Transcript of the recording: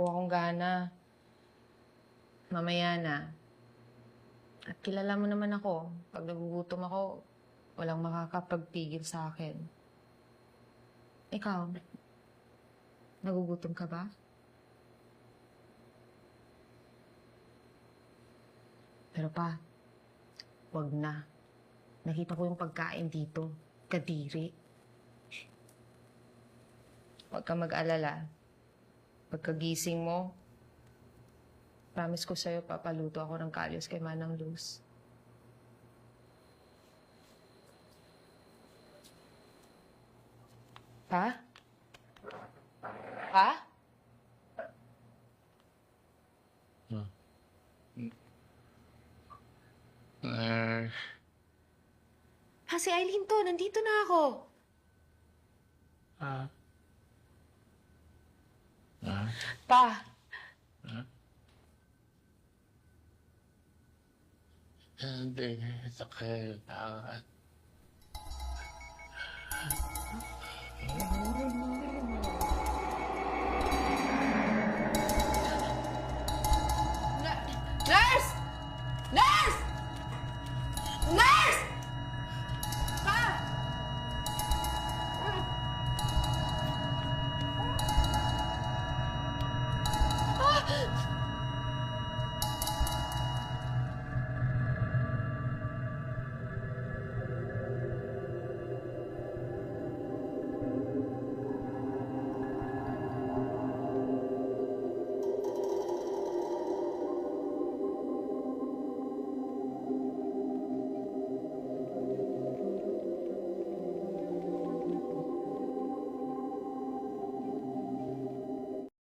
po akong gana. Mamaya na. At kilala mo naman ako. Pag nagugutom ako, walang makakapagpigil sa akin. Ikaw, nagugutom ka ba? Pero pa, wag na. Nakita ko yung pagkain dito. Kadiri. Huwag ka mag-alala. Pagkagising mo, promise ko sa'yo, papaluto ako ng kalyos kay Manang Luz. Pa? Pa? Ha, si Eileen to. Nandito na ako. Ah. Pa, Hindi, sakit.